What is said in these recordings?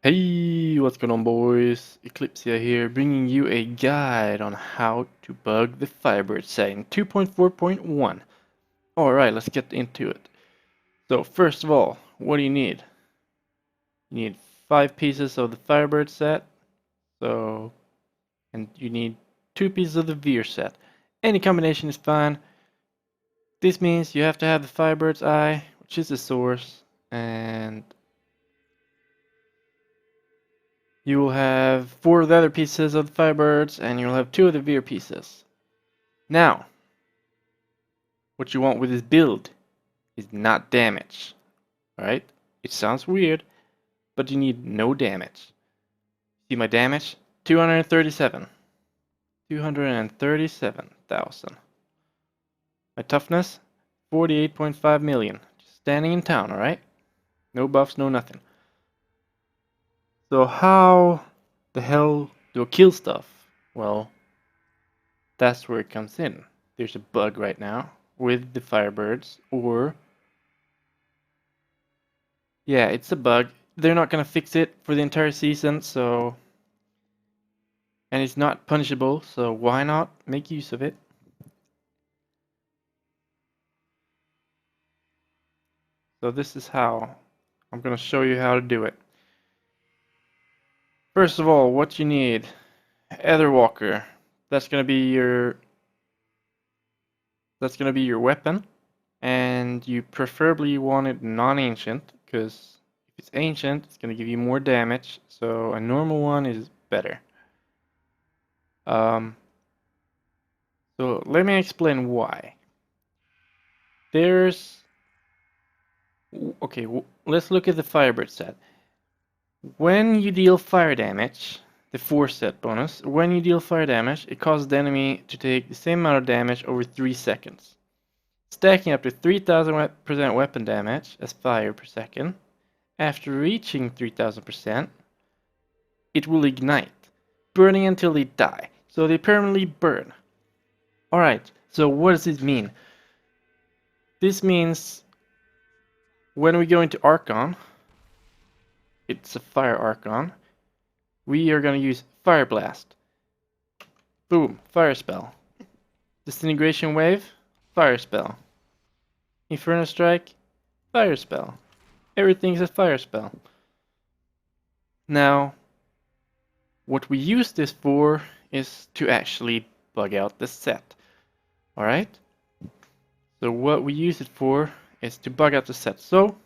Hey, what's going on, boys? Eclipse here, bringing you a guide on how to bug the Firebird set in 2.4.1. Alright, let's get into it. So, first of all, what do you need? You need 5 pieces of the Firebird set, and you need 2 pieces of the Veer set. Any combination is fine. This means you have to have the Firebird's eye, which is the source, and you will have 4 of the other pieces of the Firebirds, and you'll have 2 of the Veer pieces. Now, what you want with this build is not damage. Alright? It sounds weird, but you need no damage. See my damage? 237. 237,000. My toughness? 48.5 million. Just standing in town, alright? No buffs, no nothing. So how the hell do I kill stuff? Well, that's where it comes in. There's a bug right now with the Firebirds, or yeah, it's a bug. They're not gonna fix it for the entire season, so and it's not punishable, so why not make use of it? So this is how I'm gonna show you how to do it. First of all, what you need, Etherwalker. That's gonna be your weapon, and you preferably want it non-ancient, because if it's ancient, it's gonna give you more damage. So a normal one is better. So let me explain why. Okay, let's look at the Firebird set. When you deal fire damage, the 4 set bonus, when you deal fire damage, it causes the enemy to take the same amount of damage over 3 seconds, stacking up to 3000% weapon damage as fire per second. After reaching 3000%, it will ignite, burning until they die. So they permanently burn. Alright, so what does this mean? This means when we go into Archon, it's a fire Archon, we are going to use Fire Blast. Boom, fire spell. Disintegration Wave, fire spell. Inferno Strike, fire spell. Everything's a fire spell. Now, what we use this for is to actually bug out the set. Alright? So what we use it for is to bug out the set. So,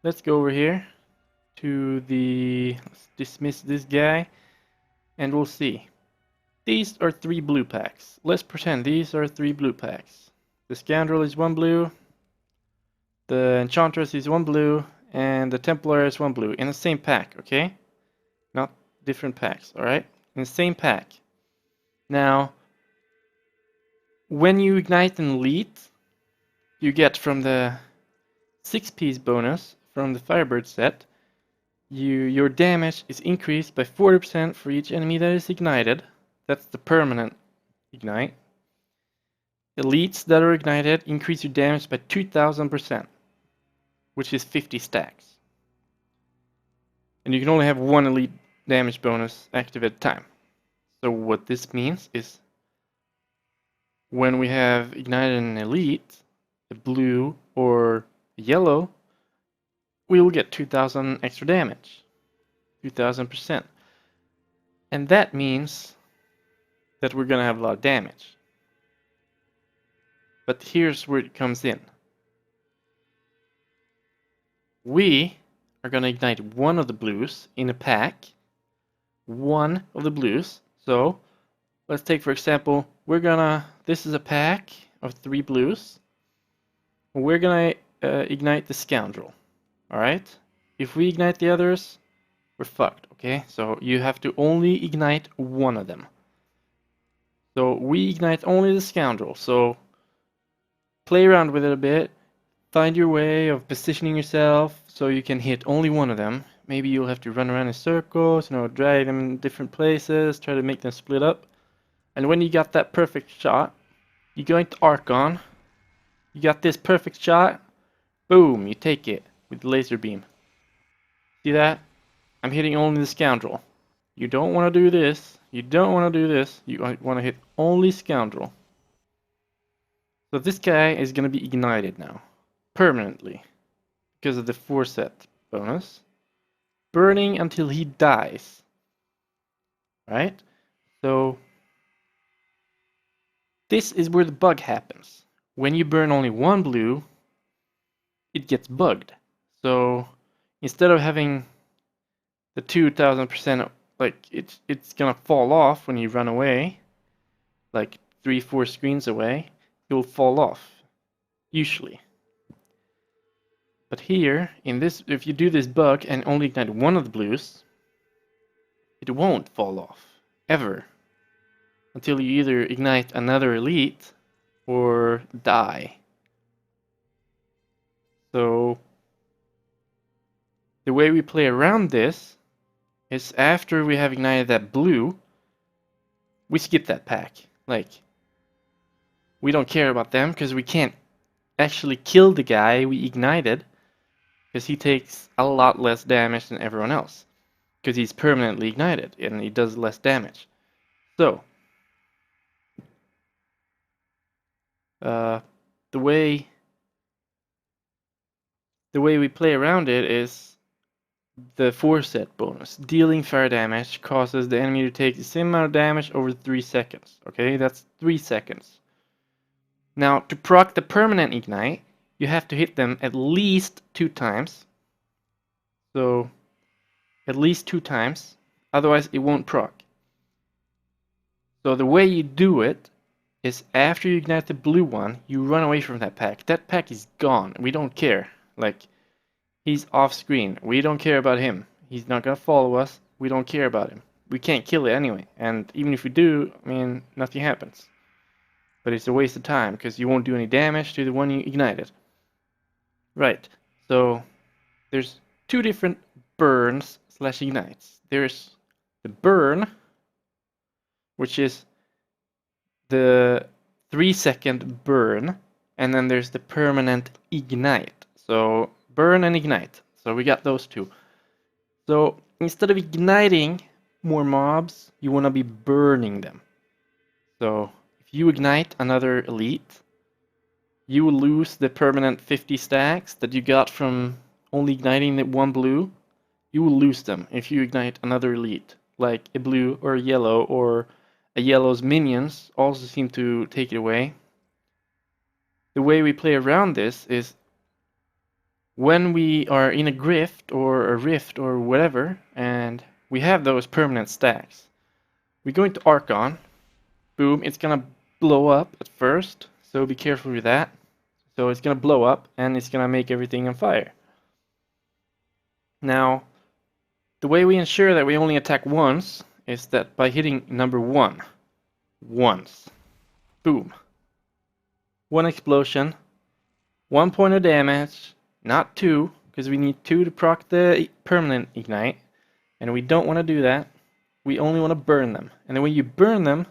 let's go over here to let's dismiss this guy, and we'll see. These are 3 blue packs. Let's pretend these are 3 blue packs. The Scoundrel is 1 blue, the Enchantress is 1 blue, and the Templar is 1 blue in the same pack, okay? Not different packs, alright? In the same pack. Now, when you ignite an elite, you get from the 6-piece bonus from the Firebird set, your damage is increased by 40% for each enemy that is ignited. That's the permanent ignite. Elites that are ignited increase your damage by 2000%, which is 50 stacks. And you can only have 1 elite damage bonus active at a time. So what this means is when we have ignited an elite, a blue or a yellow, we will get 2000 extra damage. 2000%. And that means that we're going to have a lot of damage. But here's where it comes in. We are going to ignite 1 of the blues in a pack. 1 of the blues. So let's take, for example, this is a pack of 3 blues. We're going to ignite the Scoundrel. Alright? If we ignite the others, we're fucked, okay? So you have to only ignite 1 of them. So we ignite only the Scoundrel. So play around with it a bit. Find your way of positioning yourself so you can hit only 1 of them. Maybe you'll have to run around in circles, drag them in different places, try to make them split up. And when you got that perfect shot, you go into Archon. You got this perfect shot. Boom, you take it with the laser beam. See that? I'm hitting only the scoundrel. You don't want to do this. You don't want to do this. You want to hit only scoundrel. So this guy is going to be ignited now. Permanently. Because of the 4-set bonus. Burning until he dies. Right? So this is where the bug happens. When you burn only one blue, it gets bugged. So instead of having the 2000%, like it's gonna fall off when you run away, like 3-4 screens away, it will fall off, usually. But here, in this, if you do this bug and only ignite one of the blues, it won't fall off, ever. Until you either ignite another elite or die. So the way we play around this is after we have ignited that blue, we skip that pack. Like, we don't care about them because we can't actually kill the guy we ignited because he takes a lot less damage than everyone else because he's permanently ignited and he does less damage. So the way we play around it is the 4-set bonus. Dealing fire damage causes the enemy to take the same amount of damage over 3 seconds. Okay, that's 3 seconds. Now, to proc the permanent ignite, you have to hit them at least 2 times. So, at least 2 times. Otherwise, it won't proc. So, the way you do it is after you ignite the blue one, you run away from that pack. That pack is gone. We don't care. Like, he's off screen. We don't care about him. He's not gonna follow us. We don't care about him. We can't kill it anyway. And even if we do, I mean, nothing happens. But it's a waste of time because you won't do any damage to the one you ignited. Right. So there's 2 different burns / ignites. There's the burn, which is the 3-second burn, and then there's the permanent ignite. So burn and ignite. So we got those 2. So instead of igniting more mobs, you want to be burning them. So if you ignite another elite, you will lose the permanent 50 stacks that you got from only igniting the one blue. You will lose them if you ignite another elite, like a blue or a yellow, or a yellow's minions also seem to take it away. The way we play around this is when we are in a grift or a rift or whatever, and we have those permanent stacks, we go into Archon. Boom, it's gonna blow up at first, so be careful with that. So it's gonna blow up and it's gonna make everything on fire. Now, the way we ensure that we only attack once is that by hitting number 1 once. Boom. 1 explosion, 1 point of damage, not 2, because we need 2 to proc the permanent ignite, and we don't want to do that. We only want to burn them. And the way you burn them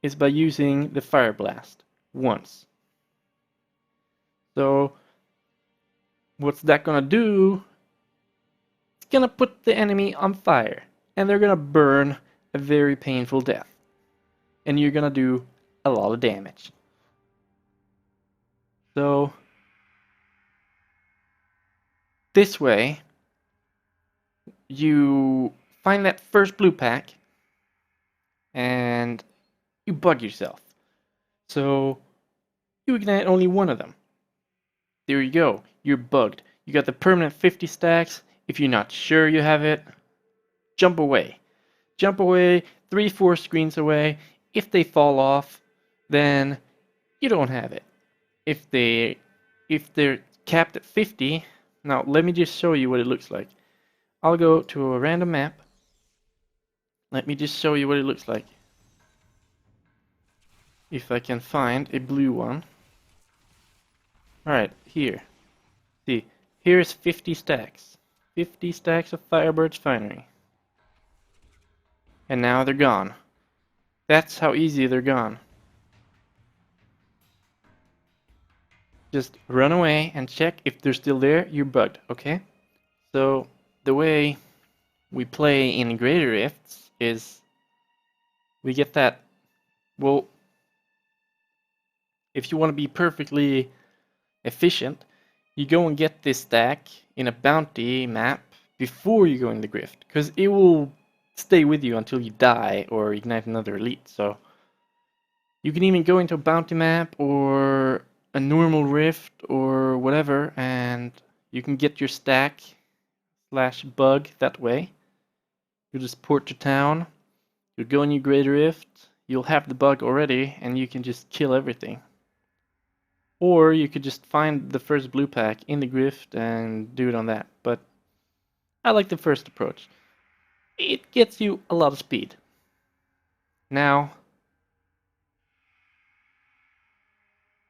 is by using the fire blast once. So what's that gonna do? It's gonna put the enemy on fire, and they're gonna burn a very painful death, and you're gonna do a lot of damage. So this way you find that first blue pack and you bug yourself. So you ignite only one of them. There you go. You're bugged. You got the permanent 50 stacks. If you're not sure you have it, jump away. Jump away 3-4 screens away. If they fall off, then you don't have it. If they're capped at 50, now let me just show you what it looks like. I'll go to a random map. Let me just show you what it looks like. If I can find a blue one. Alright, here. See, here's 50 stacks. 50 stacks of Firebirds finery. And now they're gone. That's how easy they're gone. Just run away and check if they're still there. You're bugged, okay? So the way we play in Greater Rifts is we get that, well, if you want to be perfectly efficient, you go and get this stack in a bounty map before you go in the Grift, because it will stay with you until you die or ignite another elite. So you can even go into a bounty map or a normal rift or whatever, and you can get your stack / bug that way. You just port to town, you go in your Greater Rift, you'll have the bug already, and you can just kill everything. Or you could just find the first blue pack in the Grift and do it on that. But I like the first approach. It gets you a lot of speed. Now,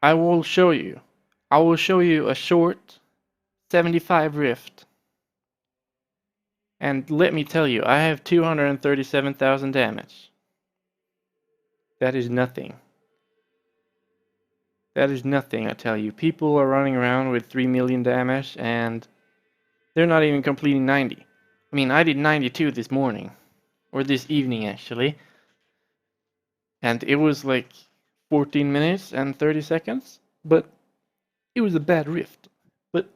I will show you a short 75 Rift. And let me tell you, I have 237,000 damage. That is nothing. That is nothing, I tell you. People are running around with 3 million damage and they're not even completing 90. I mean, I did 92 this morning. Or this evening, actually. And it was like 14 minutes and 30 seconds. But it was a bad rift. But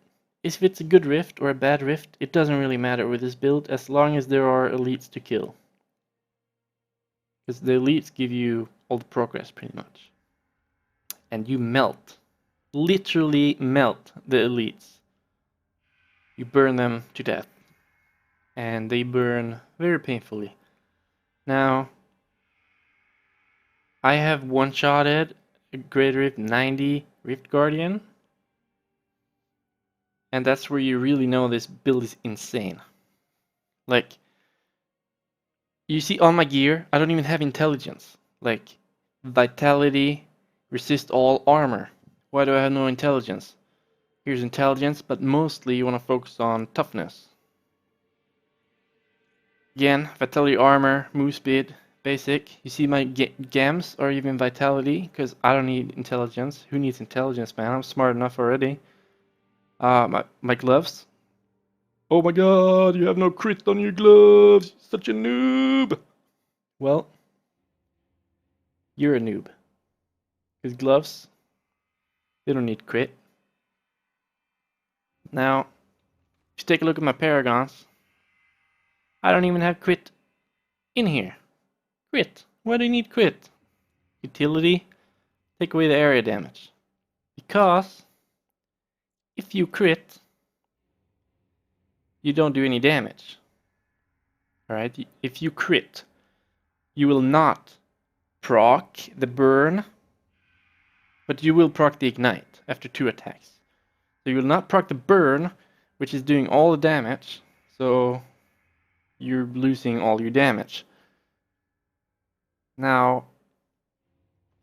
if it's a good rift or a bad rift, it doesn't really matter with this build as long as there are elites to kill. Because the elites give you all the progress pretty much. And you melt. Literally melt the elites. You burn them to death. And they burn very painfully. Now, I have one-shotted a Great Rift 90 Rift Guardian. And that's where you really know this build is insane. Like, you see on my gear, I don't even have intelligence. Like, vitality, resist all, armor. Why do I have no intelligence? Here's intelligence, but mostly you want to focus on toughness. Again, vitality, armor, move speed, basic. You see my gams are even vitality, because I don't need intelligence. Who needs intelligence, man? I'm smart enough already. My gloves. Oh my god, you have no crit on your gloves. Such a noob. Well, you're a noob. Because gloves, they don't need crit. Now, if you take a look at my paragons, I don't even have crit in here. Crit. Why do you need crit? Utility, take away the area damage. Because if you crit, you don't do any damage. Alright, if you crit, you will not proc the burn, but you will proc the ignite after 2 attacks. So you will not proc the burn, which is doing all the damage, so you're losing all your damage. Now,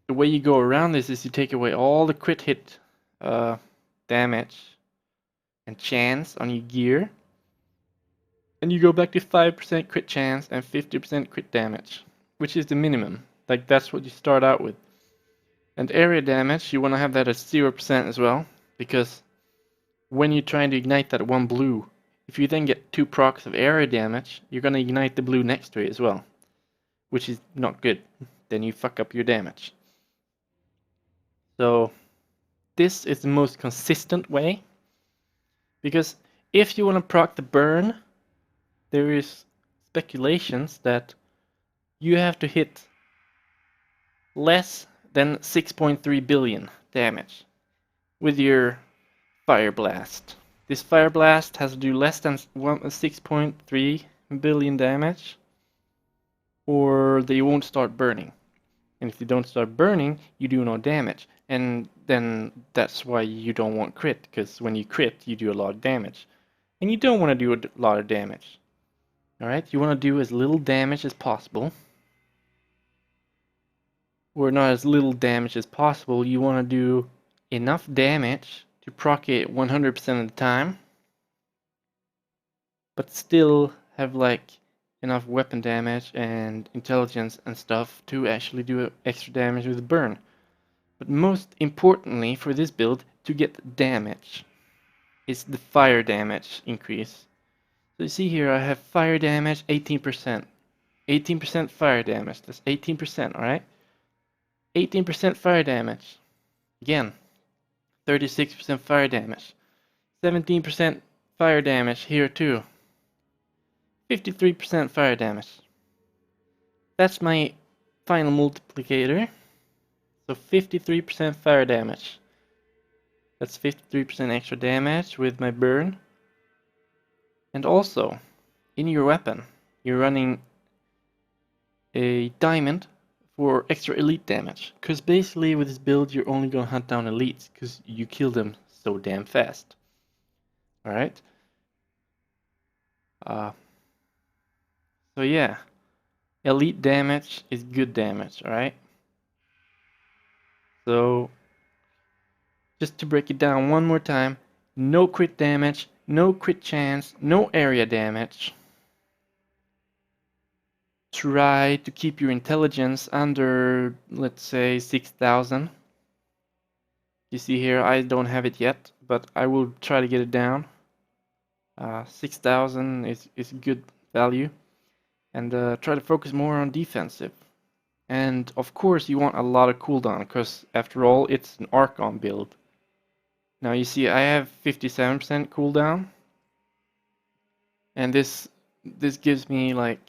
the way you go around this is you take away all the crit hit damage and chance on your gear, and you go back to 5% crit chance and 50% crit damage, which is the minimum. Like, that's what you start out with. And area damage, you want to have that at 0% as well, because when you're trying to ignite that one blue, if you then get 2 procs of area damage, you're going to ignite the blue next to it as well, which is not good. Then you fuck up your damage. So this is the most consistent way, because if you want to proc the burn, there is speculations that you have to hit less than 6.3 billion damage with your Fire Blast. This Fire Blast has to do less than 6.3 billion damage, or they won't start burning. And if you don't start burning, you do no damage. And then that's why you don't want crit, because when you crit, you do a lot of damage. And you don't want to do a lot of damage. Alright, you want to do as little damage as possible. Or not as little damage as possible, you want to do enough damage to proc it 100% of the time, but still have like enough weapon damage and intelligence and stuff to actually do extra damage with the burn. But most importantly for this build, to get damage, is the fire damage increase. So you see here I have fire damage 18%. 18% fire damage. That's 18%, alright? 18% fire damage. Again, 36% fire damage. 17% fire damage here too. 53% fire damage. That's my final multiplicator. So 53% fire damage. That's 53% extra damage with my burn. And also, in your weapon, you're running a diamond for extra elite damage. Because basically with this build, you're only going to hunt down elites because you kill them so damn fast. Alright? So yeah, elite damage is good damage, alright? So, just to break it down one more time, no crit damage, no crit chance, no area damage. Try to keep your intelligence under, let's say, 6,000. You see here, I don't have it yet, but I will try to get it down. 6,000 is good value. And try to focus more on defensive. And of course you want a lot of cooldown, because after all, it's an Archon build. Now you see I have 57% cooldown. And this gives me like,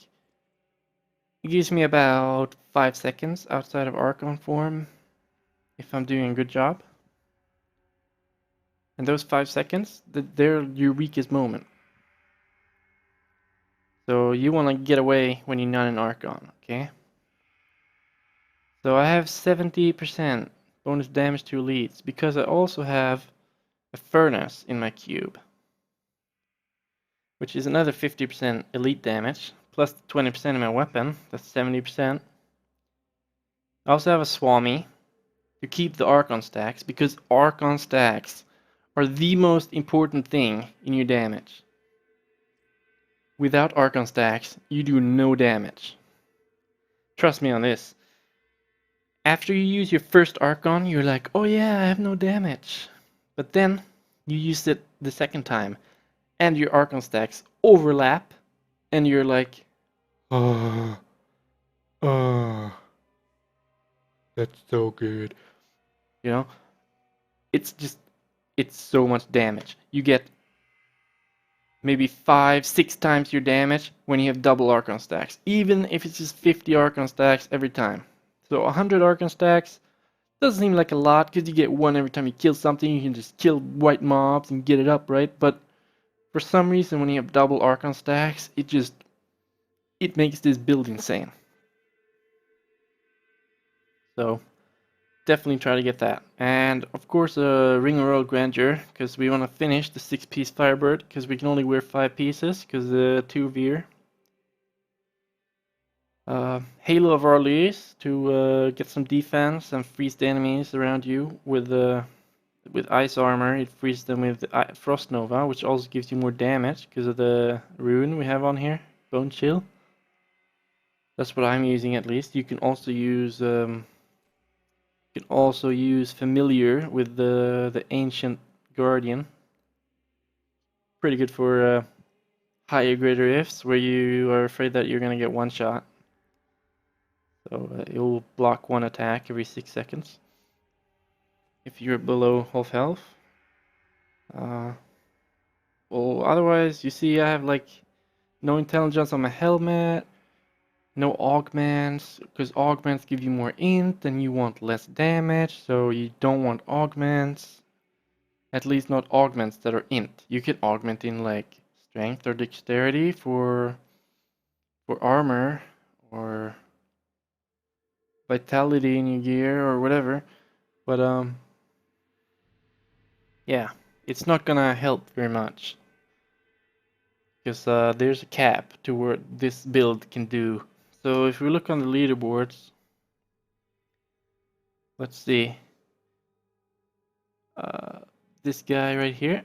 it gives me about 5 seconds outside of Archon form if I'm doing a good job. And those 5 seconds, they're your weakest moment. So you want to get away when you're not in Archon, okay? So I have 70% bonus damage to elites because I also have a furnace in my cube, which is another 50% elite damage, plus 20% in my weapon, that's 70%. I also have a Swami to keep the Archon stacks, because Archon stacks are the most important thing in your damage. Without Archon stacks, you do no damage. Trust me on this. After you use your first Archon, you're like, oh yeah, I have no damage. But then, you use it the second time, and your Archon stacks overlap, and you're like, oh, that's so good. You know? It's so much damage. You get maybe 5-6 times your damage when you have double Archon stacks, even if it's just 50 Archon stacks every time. So 100 Archon stacks doesn't seem like a lot, because you get one every time you kill something. You can just kill white mobs and get it up, right? But for some reason, when you have double Archon stacks, it makes this build insane. So definitely try to get that. And of course, Ring of Royal Grandeur, because we want to finish the 6-piece Firebird, because we can only wear 5 pieces, because 2 veer. Halo of Orleans to get some defense and freeze the enemies around you with ice armor. It freezes them with Frost Nova, which also gives you more damage because of the rune we have on here, Bone Chill. That's what I'm using at least. You can also use Familiar with the Ancient Guardian. Pretty good for higher greater ifs where you are afraid that you're gonna get one shot. So it will block 1 attack every 6 seconds if you're below half health. Well, otherwise, you see I have like no intelligence on my helmet, no augments, because augments give you more int and you want less damage, so you don't want augments. At least not augments that are int. You can augment in like strength or dexterity for armor or vitality in your gear or whatever, but yeah, it's not gonna help very much, because there's a cap to what this build can do. So if we look on the leaderboards, let's see, this guy right here,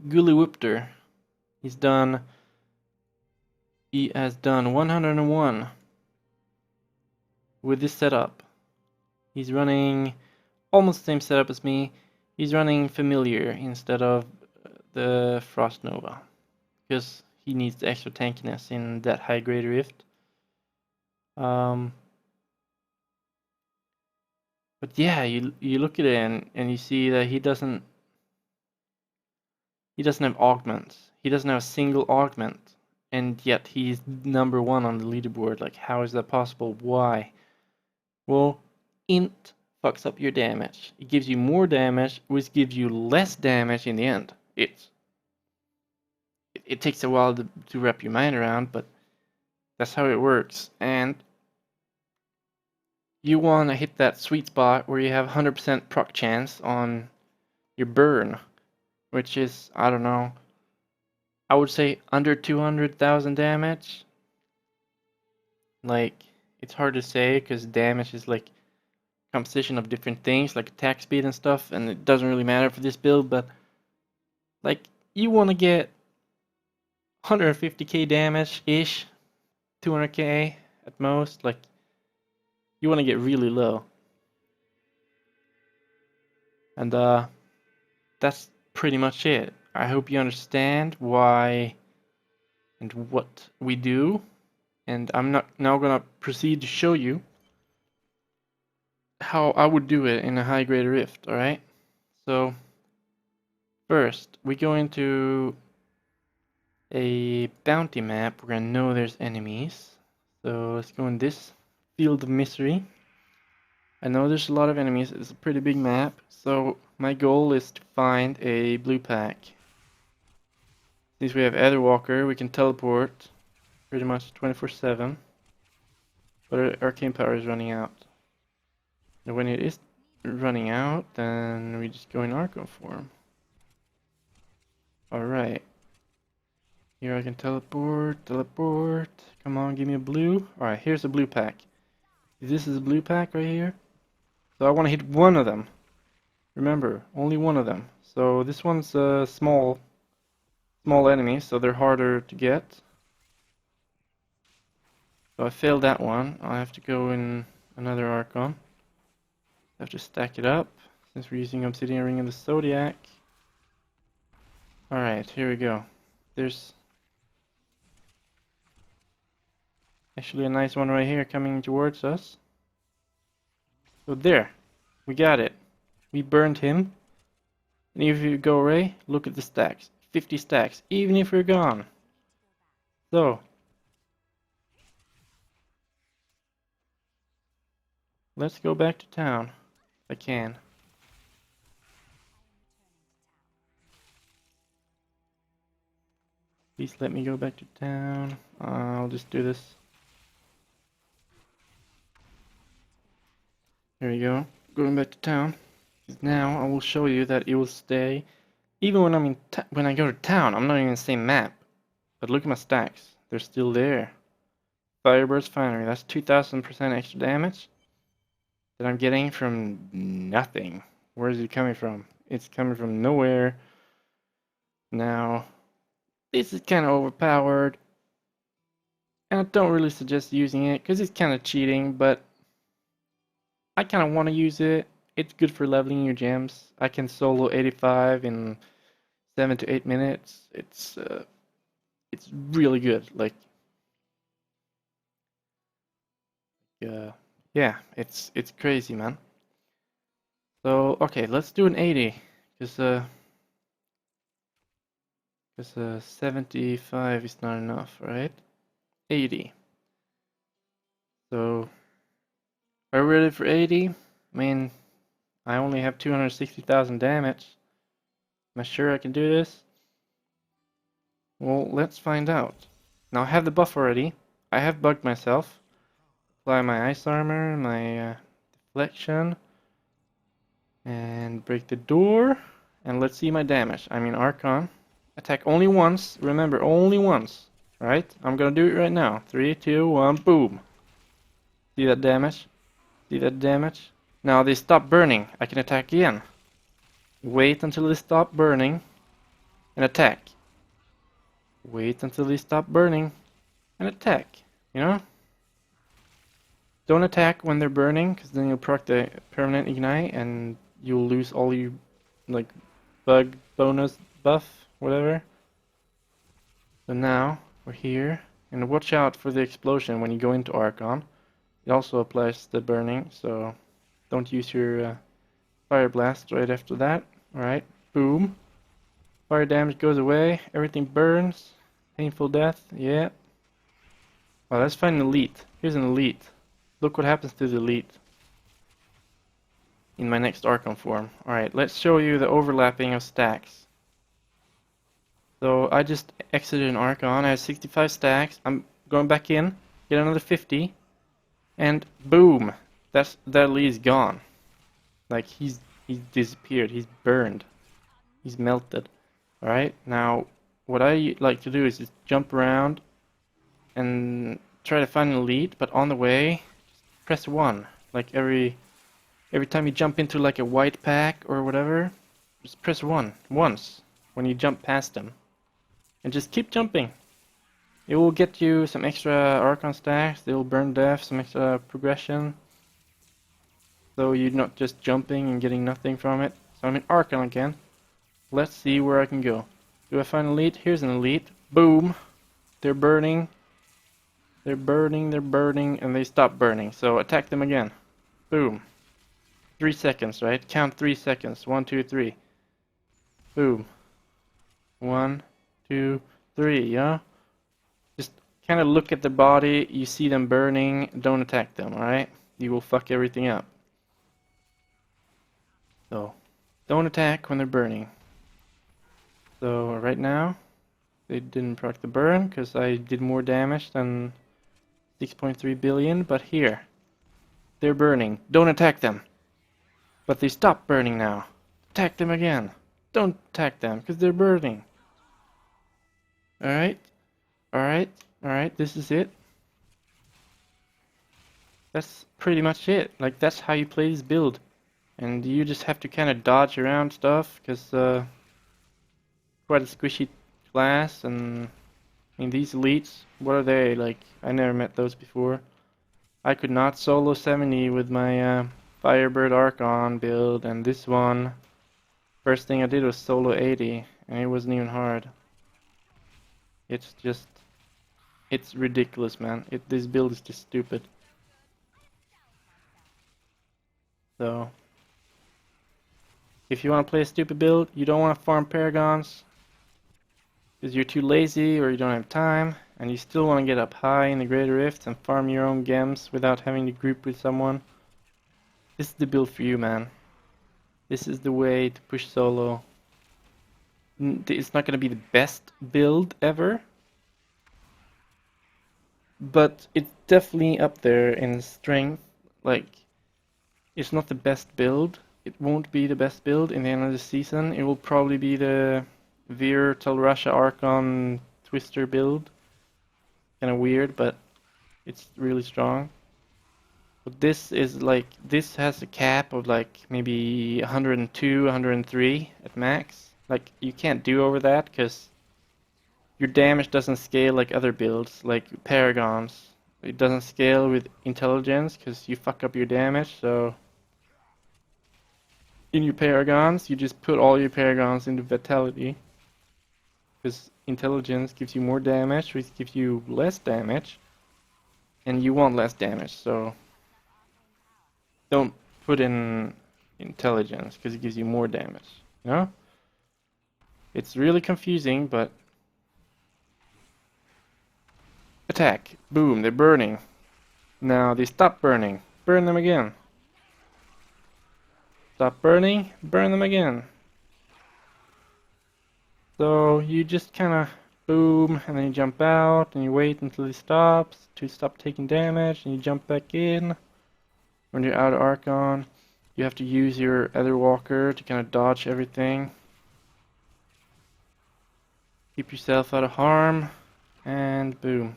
Gully Whipter, he has done 101 with this setup. He's running almost the same setup as me. He's running Familiar instead of the Frost Nova, because he needs the extra tankiness in that high grade rift. But yeah, you look at it and you see that he doesn't have augments. He doesn't have a single augment, and yet he's #1 on the leaderboard. Like, how is that possible? Why? Well, int fucks up your damage. It gives you more damage, which gives you less damage in the end. It takes a while to wrap your mind around, but that's how it works. And you want to hit that sweet spot where you have 100% proc chance on your burn, which is, I don't know, I would say under 200,000 damage. Like, it's hard to say because damage is like composition of different things, like attack speed and stuff, and it doesn't really matter for this build, but like, you want to get 150k damage-ish, 200k at most. Like, you want to get really low. And that's pretty much it. I hope you understand why and what we do. And I'm now gonna proceed to show you how I would do it in a high grade rift, alright? So first we go into a bounty map. We're gonna know there's enemies. So let's go in this field of misery. I know there's a lot of enemies. It's a pretty big map. So my goal is to find a blue pack. Since we have Etherwalker, we can teleport pretty much 24/7. But our arcane power is running out. And when it is running out, then we just go in Archon form. Alright. Here I can teleport. Come on, give me a blue. Alright, here's a blue pack. This is a blue pack right here. So I want to hit one of them. Remember, only one of them. So this one's a small enemy, so they're harder to get. So I failed that one. I'll have to go in another Archon. I have to stack it up since we're using Obsidian Ring of the Zodiac. Alright, here we go. There's actually a nice one right here coming towards us. So there, we got it. We burned him. And if you go away, look at the stacks. 50 stacks, even if we're gone. So let's go back to town, if I can. Please let me go back to town. I'll just do this. There we go. Going back to town. Now I will show you that it will stay. Even when when I go to town, I'm not even in the same map. But look at my stacks. They're still there. Firebirds Finery. That's 2,000% extra damage that I'm getting from nothing. Where is it coming from? It's coming from nowhere. Now, this is kind of overpowered. And I don't really suggest using it because it's kind of cheating, but I kind of want to use it. It's good for leveling your gems. I can solo 85 in 7 to 8 minutes. It's really good. Like, yeah, it's crazy, man. So okay, let's do an 80, because 75 is not enough, right? 80. So are we ready for 80? I mean, I only have 260,000 damage. Am I sure I can do this? Well, let's find out. Now I have the buff already. I have bugged myself. Apply my ice armor, my deflection, and break the door. And let's see my damage. I mean, Archon. Attack only once. Remember, only once. Right? I'm gonna do it right now. 3, 2, 1, boom. See that damage? See that damage? Now they stop burning. I can attack again. Wait until they stop burning and attack. Wait until they stop burning and attack. You know? Don't attack when they're burning, because then you'll proc the permanent ignite and you'll lose all your like bug bonus buff, whatever. So now we're here, and watch out for the explosion when you go into Archon. It also applies the burning, so don't use your fire blast right after that. Alright, boom. Fire damage goes away, everything burns. Painful death, yeah. Well, let's find an elite. Here's an elite. Look what happens to the elite in my next Archon form. Alright, let's show you the overlapping of stacks. So I just exited an Archon, I have 65 stacks. I'm going back in, get another 50, and boom! That elite's gone. Like he's disappeared, he's burned. He's melted. Alright, now what I like to do is just jump around and try to find an elite, but on the way, just press 1. Like every time you jump into like a white pack or whatever, just press 1 once when you jump past them. And just keep jumping. It will get you some extra Archon stacks, they will burn death, some extra progression. So you're not just jumping and getting nothing from it. So I'm in Archon again. Let's see where I can go. Do I find an elite? Here's an elite. Boom! They're burning. They're burning, and they stop burning. So attack them again. Boom. 3 seconds, right? Count 3 seconds. 1, 2, 3. Boom. 1, 2, 3, yeah? Just kind of look at the body, you see them burning, don't attack them, alright? You will fuck everything up. So, don't attack when they're burning. So, right now, they didn't proc the burn, because I did more damage than 6.3 billion, but here, they're burning. Don't attack them! But they stop burning now. Attack them again. Don't attack them, because they're burning. Alright, this is it. That's pretty much it. Like, that's how you play this build. And you just have to kind of dodge around stuff, because quite a squishy class, and I mean, these elites, what are they? Like, I never met those before. I could not solo 70 with my Firebird Archon build, and this one, first thing I did was solo 80, and it wasn't even hard. It's just, it's ridiculous, man. This build is just stupid. So, if you want to play a stupid build, you don't want to farm paragons, because you're too lazy or you don't have time, and you still want to get up high in the Greater Rifts and farm your own gems without having to group with someone, this is the build for you, man. This is the way to push solo. It's not going to be the best build ever, but it's definitely up there in strength. Like, it's not the best build. It won't be the best build in the end of the season. It will probably be the Veer Telrasha Archon Twister build. Kind of weird, but it's really strong. But this is like, this has a cap of like maybe 102, 103 at max. Like, you can't do over that because your damage doesn't scale like other builds, like paragons. It doesn't scale with intelligence because you fuck up your damage. So in your paragons, you just put all your paragons into vitality, because intelligence gives you more damage, which gives you less damage, and you want less damage. So don't put in intelligence because it gives you more damage. You know? It's really confusing, but attack. Boom, they're burning. Now they stop burning. Burn them again. Stop burning, burn them again. So you just kind of boom, and then you jump out, and you wait until he stops to stop taking damage, and you jump back in. When you're out of Archon, you have to use your other walker to kind of dodge everything. Keep yourself out of harm, and boom.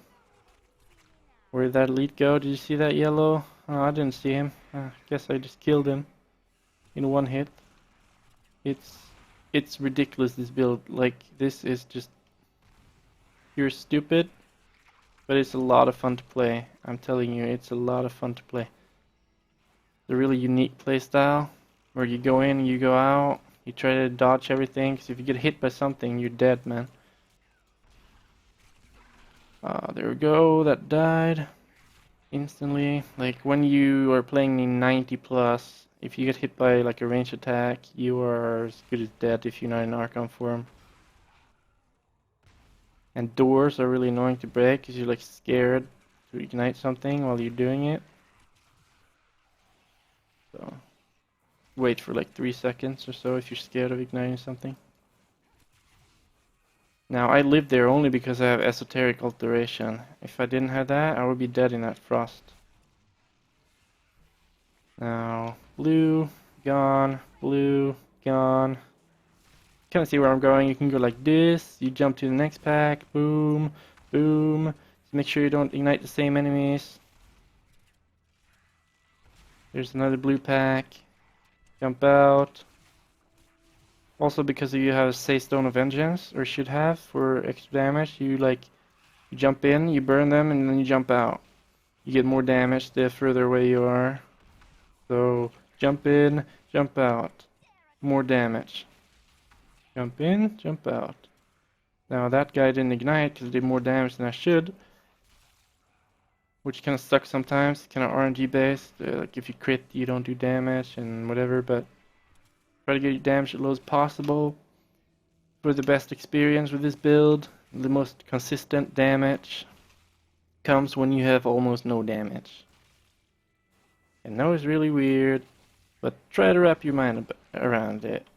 Where did that elite go? Did you see that yellow? Oh, I didn't see him. I guess I just killed him in one hit. It's ridiculous, this build. Like, this is just pure stupid, but it's a lot of fun to play. I'm telling you, it's a lot of fun to play. It's a really unique playstyle where you go in and you go out, you try to dodge everything, because if you get hit by something, you're dead, man. There we go, that died instantly. Like when you are playing in 90 plus, if you get hit by like a range attack, you are as good as dead if you're not in Archon form. And doors are really annoying to break because you're like scared to ignite something while you're doing it. So wait for like 3 seconds or so if you're scared of igniting something. Now I live there only because I have esoteric alteration. If I didn't have that, I would be dead in that frost. Now blue, gone, blue, gone. Kind of see where I'm going. You can go like this. You jump to the next pack. Boom, boom. Just make sure you don't ignite the same enemies. There's another blue pack. Jump out. Also, because you have a Say Stone of Vengeance, or should have, for extra damage, you jump in, you burn them, and then you jump out. You get more damage the further away you are. So jump in, jump out. More damage. Jump in, jump out. Now that guy didn't ignite because it did more damage than I should. Which kind of sucks sometimes, kind of RNG based. Like if you crit, you don't do damage and whatever, but try to get your damage as low as possible for the best experience with this build. The most consistent damage comes when you have almost no damage. I know it's really weird, but try to wrap your mind around it.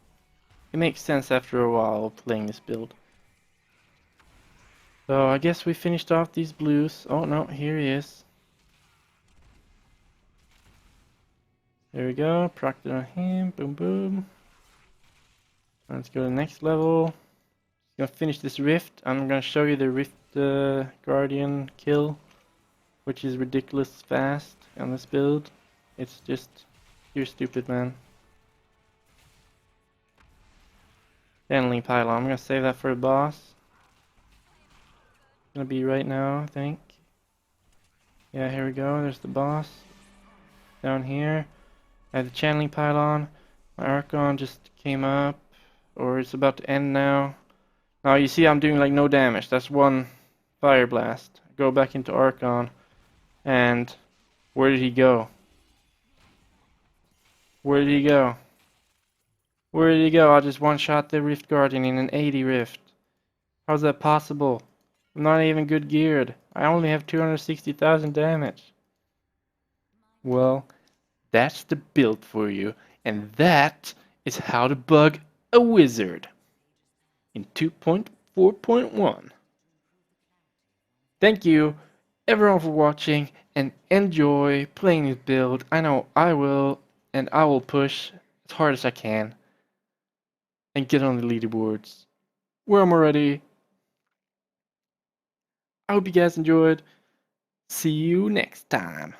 It makes sense after a while playing this build. So I guess we finished off these blues. Oh no, here he is. There we go, procced it on him, boom boom. Let's go to the next level. Gonna finish this rift. I'm gonna show you the rift guardian kill, which is ridiculous fast on this build. It's just, you're stupid, man. Channeling pylon. I'm gonna save that for the boss. Gonna be right now, I think. Yeah, here we go. There's the boss. Down here. I have the channeling pylon. My Archon just came up, or it's about to end now. Now you see I'm doing like no damage. That's one fire blast. Go back into Archon, and where did he go? Where did he go? Where did he go? I just one-shot the Rift Guardian in an 80 Rift. How's that possible? I'm not even good geared. I only have 260,000 damage. Well, that's the build for you, and that is how to bug a wizard in 2.4.1. Thank you everyone for watching, and enjoy playing this build. I know I will, and I will push as hard as I can and get on the leaderboards where I'm already. I hope you guys enjoyed. See you next time.